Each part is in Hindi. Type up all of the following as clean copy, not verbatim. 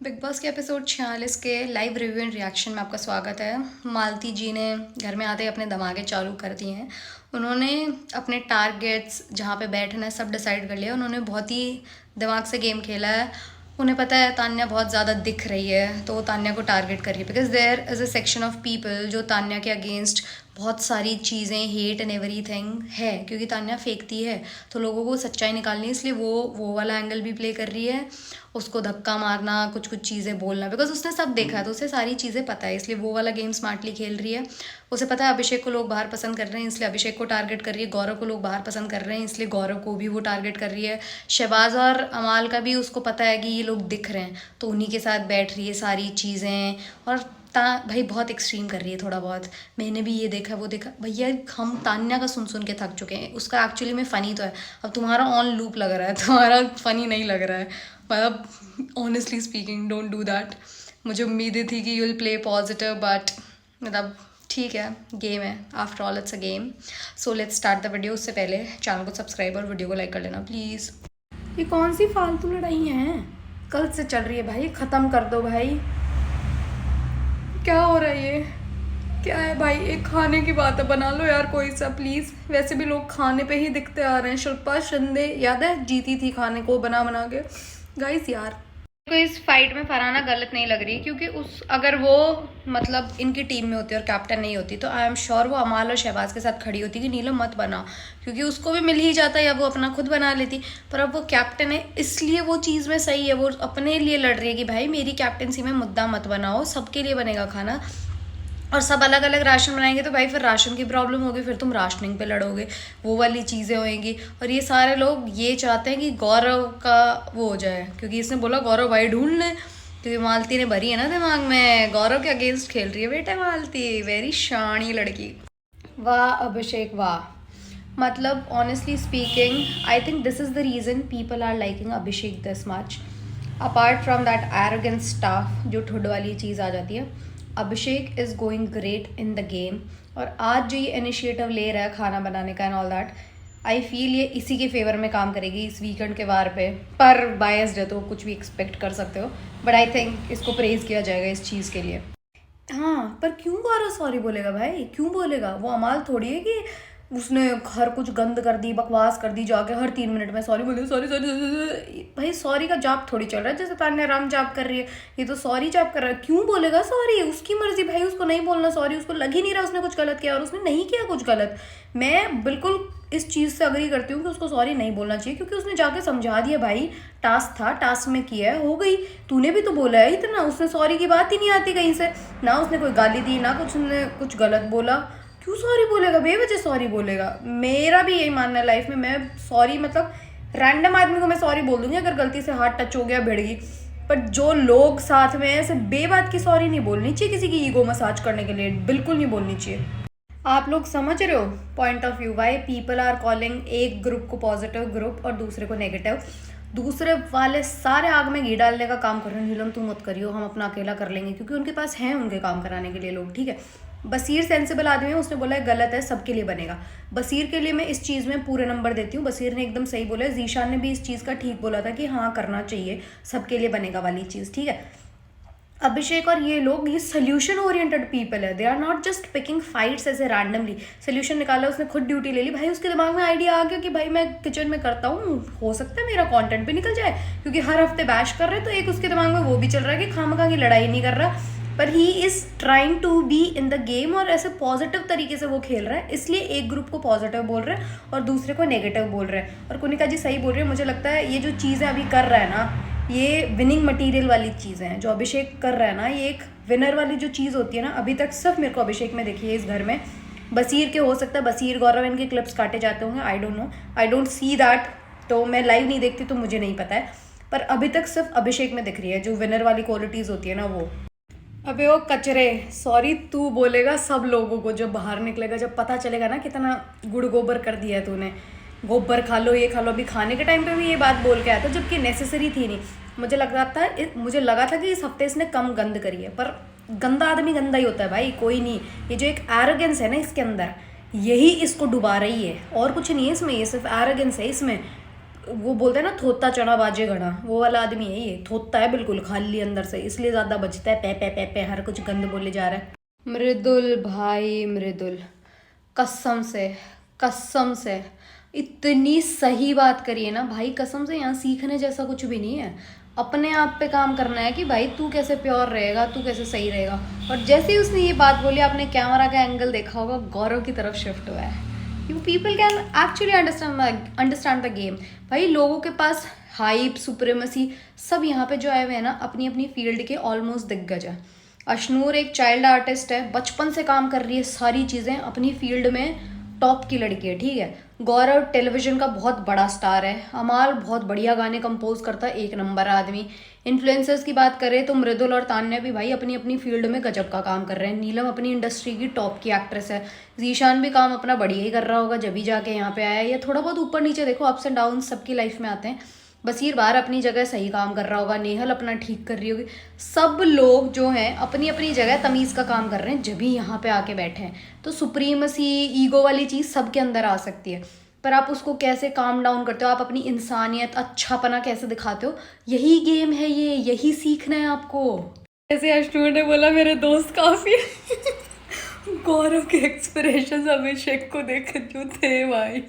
बिग बॉस के एपिसोड 46 के लाइव रिव्यू एंड रिएक्शन में आपका स्वागत है। मालती जी ने घर में आते ही अपने दिमागे चालू कर दिए हैं। उन्होंने अपने टारगेट्स जहाँ पे बैठना है सब डिसाइड कर लिया। उन्होंने बहुत ही दिमाग से गेम खेला है। उन्हें पता है तान्या बहुत ज़्यादा दिख रही है तो वो तान्या को टारगेट कर रही है because there is a section of people जो तान्या के अगेंस्ट बहुत सारी चीज़ें हेट एंड एवरीथिंग है क्योंकि तान्या फेंकती है तो लोगों को सच्चाई निकालनी है, इसलिए वो वाला एंगल भी प्ले कर रही है। उसको धक्का मारना, कुछ कुछ चीज़ें बोलना, बिकॉज उसने सब देखा है तो उसे सारी चीज़ें पता है, इसलिए वो वाला गेम स्मार्टली खेल रही है। उसे पता है अभिषेक को लोग बाहर पसंद कर रहे हैं इसलिए अभिषेक को टारगेट कर रही है। गौरव को लोग बाहर पसंद कर रहे हैं इसलिए गौरव को भी वो टारगेट कर रही है। शहबाज और अमाल का भी उसको पता है कि ये लोग दिख रहे हैं तो उन्हीं के साथ बैठ रही है सारी चीज़ें। और भाई बहुत एक्सट्रीम कर रही है थोड़ा बहुत। मैंने भी ये देखा वो देखा, भैया हम तान्या का सुन सुन के थक चुके हैं। उसका एक्चुअली में फ़नी तो है, अब तुम्हारा ऑन लूप लग रहा है, तुम्हारा फ़नी नहीं लग रहा है। मतलब honestly speaking don't do that. मुझे उम्मीदें थी कि you will play positive but मतलब ठीक है, गेम है, after all it's a game. So let's start the video. उससे पहले चैनल को सब्सक्राइब और वीडियो को लाइक कर लेना प्लीज़। ये कौन सी फालतू लड़ाई हैं? कल से चल रही है भाई, ख़त्म कर दो भाई। क्या हो रहा है ये? क्या है भाई? एक खाने की बात है, बना लो यार कोई सा प्लीज़। वैसे भी लोग खाने पे ही दिखते आ रहे हैं। शिल्पा शिंदे याद है जीती थी खाने को बना बना के। गाइस यार को इस फाइट में फरहाना गलत नहीं लग रही क्योंकि अगर वो मतलब इनकी टीम में होती और कैप्टन नहीं होती तो आई एम श्योर वो अमाल और शहबाज के साथ खड़ी होती कि नीलम मत बना, क्योंकि उसको भी मिल ही जाता या वो अपना खुद बना लेती। पर अब वो कैप्टन है इसलिए वो चीज़ में सही है, वो अपने लिए लड़ रही है कि भाई मेरी कैप्टनसी में मुद्दा मत बनाओ, सबके लिए बनेगा खाना। और सब अलग अलग राशन बनाएंगे तो भाई फिर राशन की प्रॉब्लम होगी, फिर तुम राशनिंग पे लड़ोगे, वो वाली चीज़ें होएंगी। और ये सारे लोग ये चाहते हैं कि गौरव का वो हो जाए क्योंकि इसने बोला गौरव भाई ढूंढ लें, क्योंकि मालती ने भरी है ना दिमाग में, गौरव के अगेंस्ट खेल रही है बेटा मालती। वेरी शानी लड़की। वाह अभिषेक वाह। मतलब honestly speaking I think this is the reason people are liking Abhishek this much. Apart from that arrogant stuff जो ठुड वाली चीज़ आ जाती है, Abhishek is going great in the game. और आज जो ये इनिशिएटिव ले रहा है खाना बनाने का and all that, I feel ये इसी के फेवर में काम करेगी इस वीकेंड के वार पे। पर बायस्ड है तो कुछ भी एक्सपेक्ट कर सकते हो, बट आई थिंक इसको प्रेज़ किया जाएगा इस चीज़ के लिए। हाँ पर क्यों गौरव सॉरी बोलेगा भाई? क्यों बोलेगा? वो अमाल थोड़ी है कि उसने हर कुछ गंद कर दी, बकवास कर दी, जाके हर 3 मिनट में सॉरी बोले, सॉरी सॉरी। भाई सॉरी का जाप थोड़ी चल रहा है जैसे तान्या राम जाप कर रही है, ये तो सॉरी जाप कर रहा है। क्यों बोलेगा सॉरी? उसकी मर्जी भाई, उसको नहीं बोलना सॉरी, उसको लग ही नहीं रहा उसने कुछ गलत किया और उसने नहीं किया कुछ गलत। मैं बिल्कुल इस चीज़ से अग्री करती हूँ कि उसको सॉरी नहीं बोलना चाहिए क्योंकि उसने जाके समझा दिया भाई, टास्क था, टास्क में किया है, हो गई। तूने भी तो बोला है इतना, उसने सॉरी की बात ही नहीं आती कहीं से, ना उसने कोई गाली दी ना कुछ, उसने कुछ गलत बोला। क्यों सॉरी बोलेगा? बेवजह सॉरी बोलेगा? मेरा भी यही मानना है लाइफ में, मैं सॉरी मतलब रैंडम आदमी को मैं सॉरी बोल दूंगी अगर गलती से हाथ टच हो गया भिड़ गई, पर जो लोग साथ में ऐसे बेबात की सॉरी नहीं बोलनी चाहिए किसी की ईगो मसाज करने के लिए, बिल्कुल नहीं बोलनी चाहिए। आप लोग समझ रहे हो point of view? Why people are calling एक ग्रुप को पॉजिटिव ग्रुप और दूसरे को नेगेटिव। दूसरे वाले सारे आग में घी डालने का काम कर रहे हैं, नीलम तू मत करियो, हम अपना अकेला कर लेंगे, क्योंकि उनके पास हैं उनके काम कराने के लिए लोग, ठीक है। बसीर सेंसिबल आदमी है, उसने बोला है गलत है, सबके लिए बनेगा। बसीर के लिए मैं इस चीज़ में पूरे नंबर देती हूँ, बसीर ने एकदम सही बोला है। जीशान ने भी इस चीज़ का ठीक बोला था कि हाँ करना चाहिए, सबके लिए बनेगा वाली चीज़, ठीक है। अभिषेक और ये लोग ये सोल्यूशन ओरिएंटेड पीपल है, they are not just picking fights ऐसे रैंडमली। सोल्यूशन निकाला, उसने खुद ड्यूटी ले ली भाई, उसके दिमाग में आइडिया आ गया कि भाई मैं किचन में करता हूँ, हो सकता है मेरा कंटेंट भी निकल जाए, क्योंकि हर हफ्ते बैश कर रहे हैं तो एक उसके दिमाग में वो भी चल रहा है कि खामखा की लड़ाई नहीं कर रहा, पर he is trying to be in the game और ऐसे पॉजिटिव तरीके से वो खेल रहा है, इसलिए एक ग्रुप को पॉजिटिव बोल रहे हैं और दूसरे को नेगेटिव बोल रहे हैं। और कुनिका जी सही बोल रहे हैं, मुझे लगता है ये जो चीज़ें अभी कर रहा है ना, ये विनिंग मटेरियल वाली चीज़ें हैं जो अभिषेक कर रहा है ना, ये एक विनर वाली जो चीज़ होती है ना, अभी तक सिर्फ मेरे को अभिषेक में देखी है इस घर में। बसीर के हो सकता है, बसीर गौरव इनके क्लिप्स काटे जाते होंगे, I don't know, I don't see that, तो मैं लाइव नहीं देखती तो मुझे नहीं पता है, पर अभी तक सिर्फ अभिषेक में दिख रही है जो विनर वाली क्वालिटीज़ होती है ना वो। अबे वो कचरे, सॉरी तू बोलेगा सब लोगों को जब बाहर निकलेगा, जब पता चलेगा ना कितना गुड़ गोबर कर दिया है तूने, गोबर खा लो ये खा लो। अभी खाने के टाइम पे भी ये बात बोल के आया था जबकि नेसेसरी थी नहीं। मुझे लगा था कि इस हफ्ते इसने कम गंद करी है, पर गंदा आदमी गंदा ही होता है भाई, कोई नहीं। ये जो एक एरोगेंस है ना इसके अंदर, यही इसको डुबा रही है और कुछ नहीं है इसमें, ये सिर्फ एरोगेंस है इसमें। वो बोलते हैं ना थोत्ता चना बाजे घड़ा, वो वाला आदमी है ये। थोत्ता है बिल्कुल, खाली अंदर से, इसलिए ज्यादा बचता है। पे पे पे पे हर कुछ गंद बोले जा रहा है। मृदुल भाई मृदुल, कसम से, कसम से इतनी सही बात करिए ना भाई, कसम से। यहाँ सीखने जैसा कुछ भी नहीं है। अपने आप पे काम करना है कि भाई तू कैसे प्योर रहेगा, तू कैसे सही रहेगा। और जैसे ही उसने ये बात बोली, आपने कैमरा का एंगल देखा होगा, गौरव की तरफ शिफ्ट हुआ है। You people can actually understand the game. भाई लोगों के पास हाइप, सुप्रीमेसी सब यहाँ पे जो आए हुए हैं ना, अपनी अपनी फील्ड के ऑलमोस्ट दिग्गज है। अशनूर एक चाइल्ड आर्टिस्ट है, बचपन से काम कर रही है, सारी चीज़ें अपनी फील्ड में टॉप की लड़की है, ठीक है। गौरव टेलीविजन का बहुत बड़ा स्टार है। अमाल बहुत बढ़िया गाने कंपोज करता है, एक नंबर आदमी। इन्फ्लुएंसर्स की बात करें तो मृदुल और तान्या भी भाई अपनी अपनी फील्ड में गजब का काम कर रहे हैं। नीलम अपनी इंडस्ट्री की टॉप की एक्ट्रेस है। जीशान भी काम अपना बढ़िया ही कर रहा होगा, जब भी जाके यहाँ पे आया है। ये थोड़ा बहुत ऊपर नीचे देखो, अप्स एंड डाउन सबकी लाइफ में आते हैं। बसीर बाहर अपनी जगह सही काम कर रहा होगा, नेहल अपना ठीक कर रही होगी। सब लोग जो हैं अपनी अपनी जगह तमीज़ का काम कर रहे हैं, जब भी यहाँ पे आके बैठे हैं। तो सुप्रीमसी, ईगो वाली चीज़ सबके अंदर आ सकती है, पर आप उसको कैसे काम डाउन करते हो, आप अपनी इंसानियत, अच्छापना कैसे दिखाते हो, यही गेम है ये, यही सीखना है आपको। जैसे अशनूर ने बोला मेरे दोस्त काफ़ी गौरव के एक्सप्रेशन अभिषेक को देख जो थे भाई,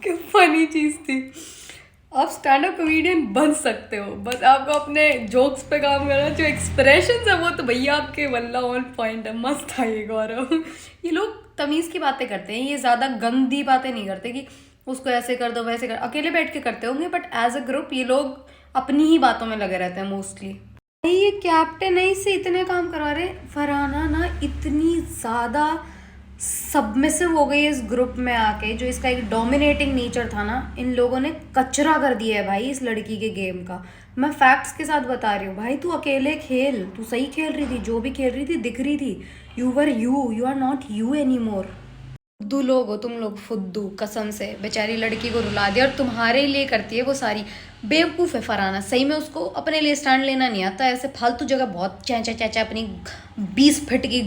क्या फनी चीज़ थी। आप स्टैंड अप कॉमेडियन बन सकते हो, बस आपको अपने जोक्स पे काम करना। जो एक्सप्रेशन है वो तो भैया आपके वल्ला ऑन पॉइंट है, मस्त था ये गौरव। ये लोग तमीज़ की बातें करते हैं, ये ज़्यादा गंदी बातें नहीं करते कि उसको ऐसे कर दो वैसे कर। अकेले बैठ के करते होंगे, बट एज अ ग्रुप ये लोग अपनी ही बातों में लगे रहते हैं मोस्टली। ये कैप्टन है, इससे इतने काम करवा रहे। फरहाना ना इतनी ज़्यादा सबमिसिव हो गई इस ग्रुप में आके, जो इसका एक डोमिनेटिंग नेचर था ना, इन लोगों ने कचरा कर दिया है भाई इस लड़की के गेम का। मैं फैक्ट्स के साथ बता रही हूँ भाई, तू अकेले खेल, तू सही खेल रही थी, जो भी खेल रही थी दिख रही थी। You are not you anymore. फुद्दू लोग हो तुम लोग, फुद्दू, कसम से। बेचारी लड़की को रुला दिया, और तुम्हारे लिए करती है वो सारी। बेवकूफ़ है फरहाना, सही में उसको अपने लिए स्टैंड लेना नहीं आता। ऐसे फालतू जगह बहुत चैचा चैचा अपनी 20 फीट की,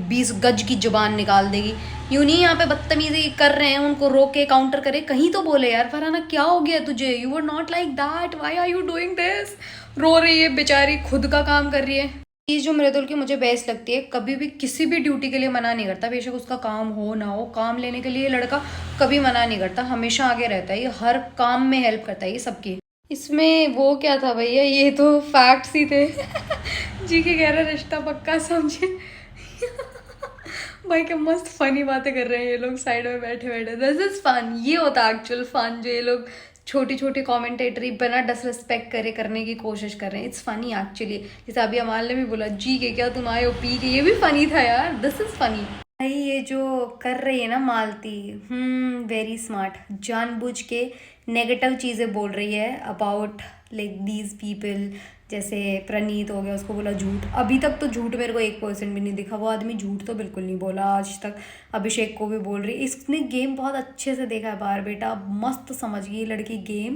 20 गज की जुबान निकाल देगी। यूँ नहीं यहाँ पे बदतमीजी कर रहे हैं, उनको रोक के काउंटर करे, कहीं तो बोले यार फरहाना क्या हो गया तुझे, you are not like that, why are you doing this. रो रही है बेचारी, खुद का काम कर रही है। चीज़ जो मृदुल की मुझे बेस्ट लगती है, कभी भी किसी भी ड्यूटी के लिए मना नहीं करता, बेशक उसका काम हो ना हो। काम लेने के लिए ये लड़का कभी मना नहीं करता, हमेशा आगे रहता है, ये हर काम में हेल्प करता है ये सबकी। इसमें वो क्या था भैया, ये तो फैक्ट्स ही थे। जी के कह रहे रिश्ता पक्का समझे। भाई क्या मस्त फनी बातें कर रहे हैं ये लोग साइड में बैठे बैठे। दिस इज फन, ये होता है एक्चुअल फन, जो ये लोग छोटी छोटी कमेंटेटरी बिना डिसरिस्पेक्ट करे करने की कोशिश कर रहे हैं। It's funny actually. जैसे अभी अमाल ने भी बोला जी के क्या तुम आए हो पी के, ये भी फनी था यार, दिस इज फनी। भाई ये जो कर रही है ना मालती, वेरी स्मार्ट, जानबूझ के नेगेटिव चीज़ें बोल रही है अबाउट लाइक दीज पीपल। जैसे प्रणीत हो गया, उसको बोला झूठ। अभी तक तो झूठ मेरे को 1% भी नहीं दिखा, वो आदमी झूठ तो बिल्कुल नहीं बोला आज तक। अभिषेक को भी बोल रही, इसने गेम बहुत अच्छे से देखा है बाहर बेटा, मस्त समझ गई लड़की गेम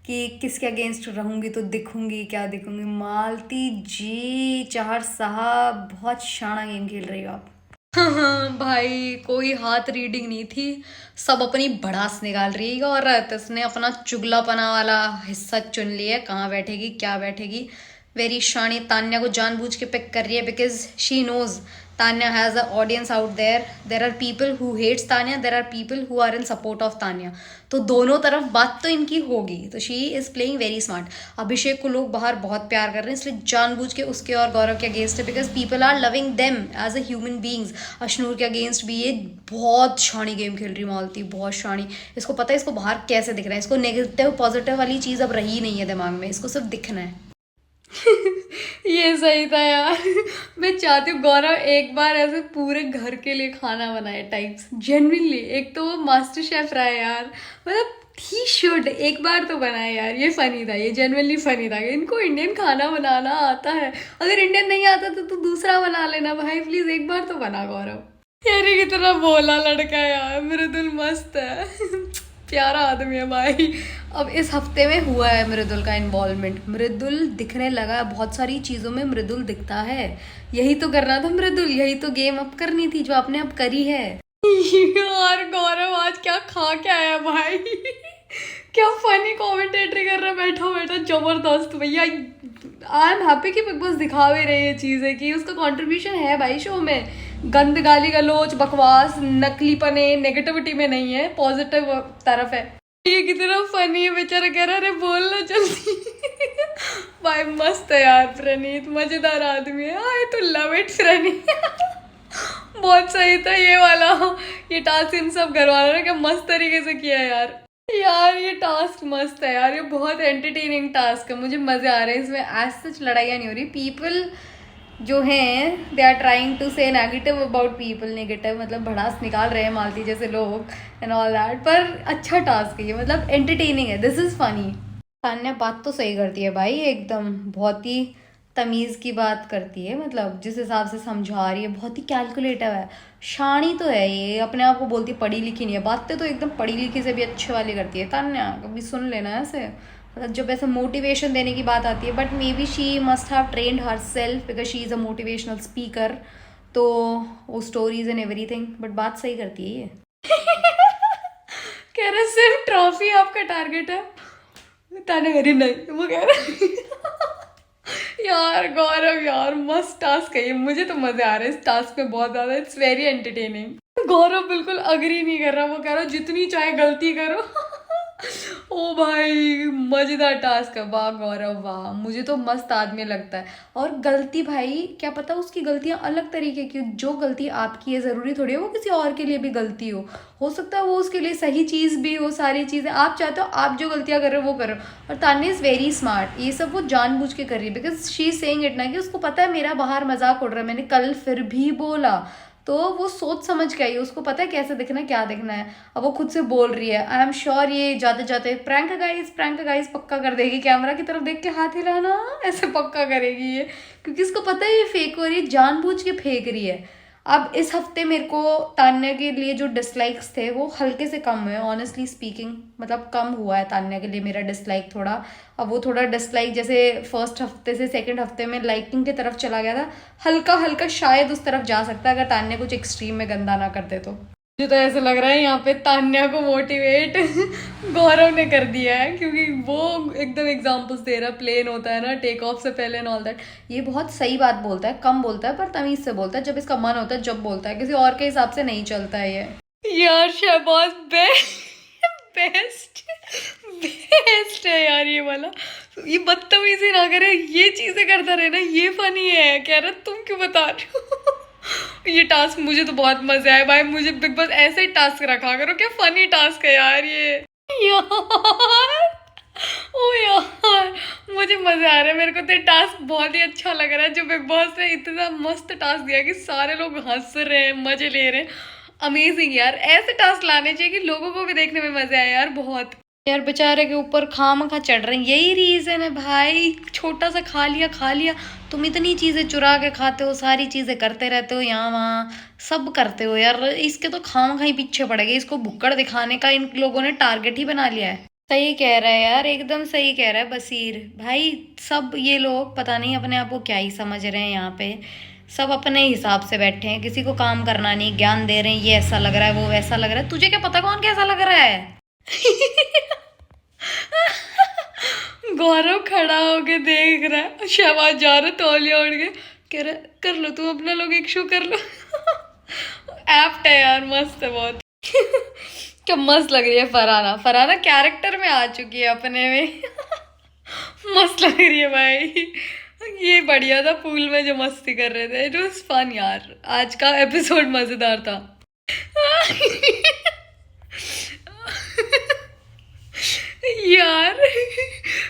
कि किसके अगेंस्ट रहूँगी तो दिखूँगी क्या दिखूँगी। मालती जी चार साहब बहुत शाना गेम खेल रही हो आप। हाँ भाई कोई हाथ रीडिंग नहीं थी, सब अपनी भड़ास निकाल रही है औरत। इसने अपना चुगलापना वाला हिस्सा चुन लिया, कहाँ बैठेगी क्या बैठेगी। वेरी शानी। तान्या को जानबूझ के पिक कर रही है because she knows Tanya has a audience out there. There are people who hates Tanya, there are people who are in support of Tanya. तो दोनों तरफ बात तो इनकी होगी, तो she is playing very smart. Abhishek को लोग बाहर बहुत प्यार कर रहे हैं, इसलिए जानबूझ के उसके और गौरव के अगेंस्ट है, because people are loving them as a human beings. Ashnoor के अगेंस्ट भी ये बहुत शानी गेम खेल रही मालती, बहुत शानी। इसको पता है इसको बाहर कैसे दिख रहा है, इसको नेगेटिव पॉजिटिव वाली चीज़ अब रही नहीं है दिमाग में, इसको सिर्फ दिखना है। ये सही था यार। मैं चाहती हूँ गौरव एक बार ऐसे पूरे घर के लिए खाना बनाए टाइप्स, जेन्युइनली। एक तो वो मास्टर शेफ रहा है यार, मतलब ही शुड एक बार तो बनाए यार। ये फनी था, ये जेन्युइनली फनी था। इनको इंडियन खाना बनाना आता है, अगर इंडियन नहीं आता तो दूसरा बना लेना भाई, प्लीज एक बार तो बना गौरव। यार ये कितना बोला लड़का है यार, मृदुल मस्त है। प्यारा आदमी है भाई। अब इस हफ्ते में हुआ है मृदुल का इन्वॉल्वमेंट, मृदुल दिखने लगा है, बहुत सारी चीज़ों में मृदुल दिखता है। यही तो करना था मृदुल, यही तो गेम अप करनी थी जो आपने अब करी है। यार गौरव आज क्या खा के आया भाई। क्या फनी कमेंटेटरी कर रहा है बैठा बैठा, जबरदस्त भैया। आई एम हैप्पी कि बिग बॉस दिखा भी रहे ये चीज़ें कि उसका कंट्रीब्यूशन है भाई शो में। गंद गाली गलोच बकवास नकलीपने नेगेटिविटी में नहीं है, पॉजिटिव तरफ है। ये कितना फनी है, बेचारा कह रहा अरे बोलना जल्दी। भाई मस्त है यार प्रणीत, मजेदार आदमी है। आई तो लव इट प्रणीत। बहुत सही था ये वाला, ये टास्क इन सब घर वालों ने क्या मस्त तरीके से किया है यार। यार ये टास्क मस्त है यार, ये बहुत एंटरटेनिंग टास्क है, मुझे मजे आ रहे हैं इसमें। एज सच लड़ाइयाँ नहीं हो रही, पीपल जो हैं दे आर ट्राइंग टू से नेगेटिव अबाउट पीपल, नेगेटिव मतलब भड़ास निकाल रहे हैं मालती जैसे लोग एंड ऑल दैट, पर अच्छा टास्क है ये, मतलब एंटरटेनिंग है, दिस इज़ फनी। तान्या बात तो सही करती है भाई, एकदम बहुत ही तमीज़ की बात करती है, मतलब जिस हिसाब से समझा रही है बहुत ही कैलकुलेटिव है। शानी तो है ये, अपने आप को बोलती पढ़ी लिखी नहीं है, बातें तो एकदम पढ़ी लिखी से भी अच्छे वाली करती है तान्या, कभी सुन लेना ऐसे, मतलब जब ऐसे मोटिवेशन देने की बात आती है। But maybe she must have trained herself because she is a motivational speaker, तो वो स्टोरीज एंड एवरीथिंग, बट बात सही करती है ये। कह रहे सिर्फ ट्रॉफी आपका टारगेट है, ताने करी नहीं वो कह रहा। यार गौरव यार मस्त टास्क है ये, मुझे तो मजे आ रहे हैं इस टास्क में बहुत ज्यादा, इट्स वेरी एंटरटेनिंग। गौरव बिल्कुल अग्री नहीं कर रहा, वो कह रहा जितनी चाहे गलती करो। ओ भाई मजेदार टास्क है, वाह गौरव वाह, मुझे तो मस्त आदमी लगता है। और गलती भाई क्या पता उसकी गलतियां अलग तरीके की, जो गलती आपकी है ज़रूरी थोड़ी है वो किसी और के लिए भी गलती हो सकता है वो उसके लिए सही चीज़ भी हो, सारी चीज़ें आप चाहते हो आप जो गलतियां कर रहे हो वो करो। और तान्या इज़ वेरी स्मार्ट, ये सब वो जानबूझ के कर रही है because she is saying it ना, कि उसको पता है मेरा बाहर मजाक उड़ रहा है, मैंने कल फिर भी बोला, तो वो सोच समझ के आई, उसको पता है कैसे दिखना है क्या दिखना है, अब वो खुद से बोल रही है। आई एम श्योर ये जाते जाते प्रैंक गाइस पक्का कर देगी, कैमरा की तरफ देख के हाथ हिलाना ऐसे पक्का करेगी ये, क्योंकि इसको पता है ये फेक हो रही है, जानबूझ के फेंक रही है। अब इस हफ्ते मेरे को तान्या के लिए जो डिसलाइक्स थे वो हल्के से कम हुए, ऑनेस्टली स्पीकिंग, मतलब कम हुआ है तान्या के लिए मेरा डिसलाइक थोड़ा। अब वो थोड़ा डिसलाइक जैसे फर्स्ट हफ्ते से सेकंड हफ्ते में लाइकिंग की तरफ चला गया था, हल्का हल्का शायद उस तरफ जा सकता है अगर तान्या कुछ एक्सट्रीम में गंदा ना करते तो। मुझे तो ऐसा लग रहा है यहाँ पे तान्या को मोटिवेट गौरव ने कर दिया है, क्योंकि वो एकदम एग्जांपल्स दे रहा है, प्लेन होता है ना टेक ऑफ से पहले एंड ऑल दैट। ये बहुत सही बात बोलता है, कम बोलता है पर तमीज से बोलता है, जब इसका मन होता है जब बोलता है, किसी और के हिसाब से नहीं चलता है ये। यार शहबाज बेस्ट बेस्ट है यार ये वाला, ये बदतमीजी ना करे, ये चीजें करता रहे ना, ये फनी है। कह रहा तुम क्यों बता रहे हो। ये टास्क मुझे तो बहुत मजे आए भाई, मुझे बिग बॉस ऐसे ही टास्क रखा करो, क्या फनी टास्क है यार ये। यार ओ यार मुझे मजे आ रहे हैं, मेरे को तो टास्क बहुत ही अच्छा लग रहा है, जो बिग बॉस ने इतना मस्त टास्क दिया कि सारे लोग हंस रहे हैं मजे ले रहे हैं। अमेजिंग यार, ऐसे टास्क लाने चाहिए कि लोगों को भी देखने में मजे आए यार बहुत। यार बेचारे के ऊपर खामखा चढ़ रहे हैं, यही रीजन है भाई, छोटा सा खा लिया, तुम इतनी चीजें चुरा के खाते हो, सारी चीजें करते रहते हो, यहाँ वहाँ सब करते हो यार, इसके तो खामखा ही पीछे पड़ेगा, इसको भुक्कड़ दिखाने का इन लोगों ने टारगेट ही बना लिया है। सही कह रहा है यार, एकदम सही कह रहा है बसीर भाई, सब ये लोग पता नहीं अपने आप को क्या ही समझ रहे हैं, यहाँ पे सब अपने हिसाब से बैठे हैं, किसी को काम करना नहीं, ज्ञान दे रहे हैं, ये ऐसा लग रहा है वो वैसा लग रहा है, तुझे क्या पता कौन कैसा लग रहा है। गौरव खड़ा होके देख रहा है, शहबाज जा रहा तौलिया उड़ के, कह रहा कर लो तुम अपना लोग एक शो कर लो। एप्ट है यार, मस्त है बहुत। क्या मस्त लग रही है फरहाना कैरेक्टर में आ चुकी है अपने में। मस्त लग रही है भाई, ये बढ़िया था पूल में जो मस्ती कर रहे थे, इट वाज फन यार, आज का एपिसोड मजेदार था।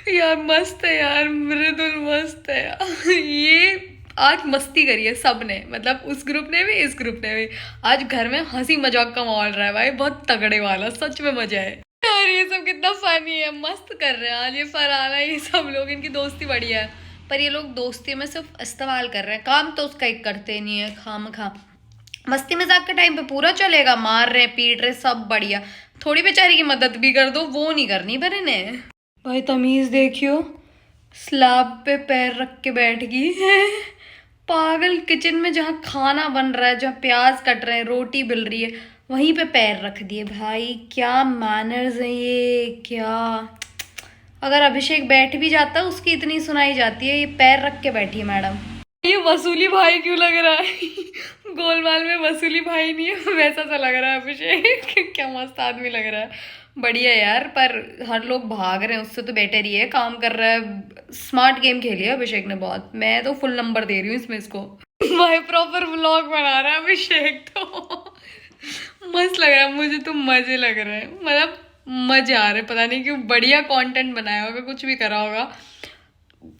यार मस्त है यार, मृदुल मस्त है यार। ये आज मस्ती करी है सबने, मतलब उस ग्रुप ने भी इस ग्रुप ने भी, आज घर में हंसी मजाक का माहौल रहा है भाई, बहुत तगड़े वाला, सच में मजा है यार। ये सब कितना फनी है, मस्त कर रहे हैं आज ये फरहाना, ये सब लोग, इनकी दोस्ती बढ़िया है, पर ये लोग दोस्ती में सिर्फ इस्तेमाल कर रहे हैं, काम तो उसका एक करते नहीं है, खामखा मस्ती मजाक के टाइम पे पूरा चलेगा, मार रहे पीट रहे सब बढ़िया, थोड़ी बेचारी की मदद भी कर दो, वो नहीं करनी पर इन्हें। भाई तमीज देखियो, स्लैब पे पैर रख के बैठ गई है पागल, किचन में जहाँ खाना बन रहा है, जहाँ प्याज कट रहे हैं, रोटी बिल रही है, वहीं पे पैर रख दिए। भाई क्या मैनर्स हैं ये, क्या। अगर अभिषेक बैठ भी जाता है उसकी इतनी सुनाई जाती है, ये पैर रख के बैठी है मैडम। ये वसूली भाई क्यों लग रहा है? गोलमाल में वसूली भाई नहीं है, वैसा सा लग रहा है अभिषेक। क्या मस्त आदमी लग रहा है। बढ़िया यार, पर हर लोग भाग रहे हैं उससे तो बेटर ही है, काम कर रहा है। स्मार्ट गेम खेली है अभिषेक ने बहुत, मैं तो फुल नंबर दे रही हूँ इसमें इसको। भाई प्रॉपर व्लॉग बना रहा है अभिषेक तो। मस्त लग रहा है मुझे तो, मजे लग रहे हैं, मतलब मजे आ रहे हैं। पता नहीं क्यों, बढ़िया कंटेंट बनाया होगा, कुछ भी करा होगा।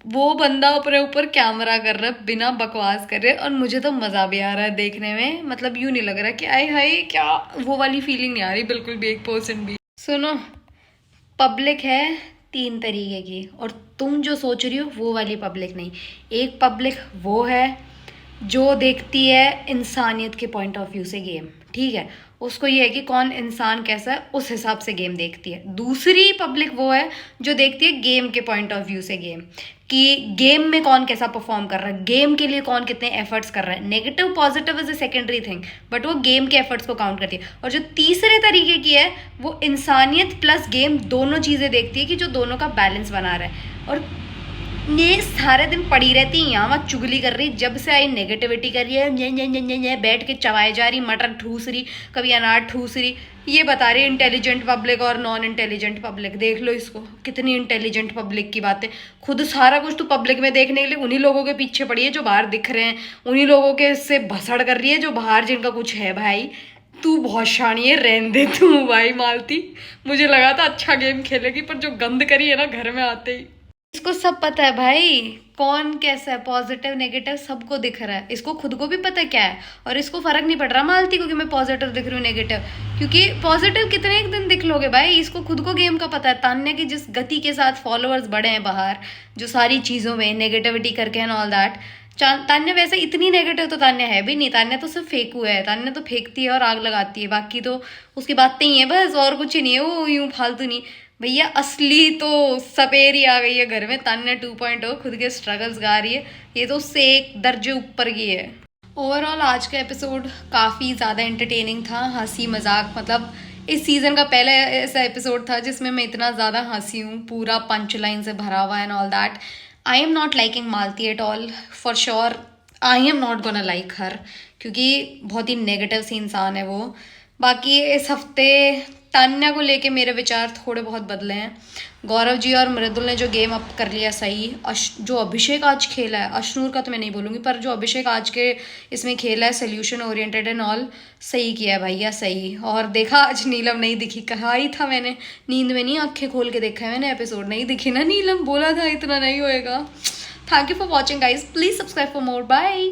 वो बंदा अपने ऊपर कैमरा कर रहा है, बिना बकवास कर रहे, और मुझे तो मज़ा भी आ रहा है देखने में। मतलब यूँ नहीं लग रहा कि आए हाय क्या, वो वाली फीलिंग नहीं आ रही बिल्कुल भी, 1% भी। सुनो, पब्लिक है 3 तरीके की, और तुम जो सोच रही हो वो वाली पब्लिक नहीं। एक पब्लिक वो है जो देखती है इंसानियत के पॉइंट ऑफ व्यू से गेम, ठीक है, उसको ये है कि कौन इंसान कैसा है उस हिसाब से गेम देखती है। दूसरी पब्लिक वो है जो देखती है गेम के पॉइंट ऑफ व्यू से गेम, कि गेम में कौन कैसा परफॉर्म कर रहा है, गेम के लिए कौन कितने एफर्ट्स कर रहा है। Negative positive is a secondary thing, but वो गेम के एफर्ट्स को काउंट करती है। और जो तीसरे तरीके की है वो इंसानियत प्लस गेम दोनों चीज़ें देखती है, कि जो दोनों का बैलेंस बना रहा है। और ये सारे दिन पड़ी रहती है यहाँ वहाँ चुगली कर रही, जब से आई नेगेटिविटी कर रही है, ये बैठ के चबाए जा रही, मटर ठूस रही, कभी अनार ठूस रही। ये बता रही इंटेलिजेंट पब्लिक और नॉन इंटेलिजेंट पब्लिक। देख लो इसको, कितनी इंटेलिजेंट पब्लिक की बातें। खुद सारा कुछ तो पब्लिक में देखने के लिए उन्हीं लोगों के पीछे पड़ी है जो बाहर दिख रहे हैं, उन्हीं लोगों के से भसड़ कर रही है जो बाहर जिनका कुछ है। भाई तू बहुत शानी है, रहने दे तू भाई मालती। मुझे लगा था अच्छा गेम खेलेगी, पर जो गंद करी है ना घर में आते ही। इसको सब पता है भाई, कौन कैसा है, पॉजिटिव नेगेटिव सबको दिख रहा है। इसको खुद को भी पता है क्या है, और इसको फर्क नहीं पड़ रहा मालती को कि मैं पॉजिटिव दिख रही हूँ नेगेटिव, क्योंकि पॉजिटिव कितने एक दिन दिख लोगे भाई। इसको खुद को गेम का पता है। तान्या की जिस गति के साथ फॉलोअर्स बढ़े हैं बाहर, जो सारी चीज़ों में नेगेटिविटी करके एंड ऑल दैट। तान्या वैसे इतनी नेगेटिव तो तान्या है भी नहीं, तान्या तो सिर्फ फेंकू है। तान्या तो फेंकती है और आग लगाती है, बाकी तो उसकी बातें ही है बस, और कुछ ही नहीं है। वो यूं फालतू नहीं। भैया असली तो सपेरी आ गई है घर में। तान्या 2.0 खुद के स्ट्रगल्स गा रही है, ये तो उससे एक दर्जे ऊपर की है। ओवरऑल आज का एपिसोड काफ़ी ज़्यादा एंटरटेनिंग था, हंसी मजाक। मतलब इस सीज़न का पहला ऐसा एपिसोड था जिसमें मैं इतना ज़्यादा हंसी हूँ, पूरा पंच लाइन से भरा हुआ and all that. I am not liking Malti at all, for sure I am not gonna like her, क्योंकि बहुत ही नेगेटिव सी इंसान है वो। बाकी इस हफ्ते तान्या को लेके मेरे विचार थोड़े बहुत बदले हैं। गौरव जी और मृदुल ने जो गेम अप कर लिया सही। जो अभिषेक आज खेला है, अशनूर का तो मैं नहीं बोलूँगी, पर जो अभिषेक आज के इसमें खेला है सोल्यूशन ओरिएंटेड एंड ऑल, सही किया है भैया, सही। और देखा आज नीलम नहीं दिखी, कहा ही था मैंने, नींद में नहीं आंखें खोल के देखा है मैंने एपिसोड, नहीं दिखी ना नीलम, बोला था इतना नहीं होएगा। Thank you for watching guys, please subscribe for more, bye.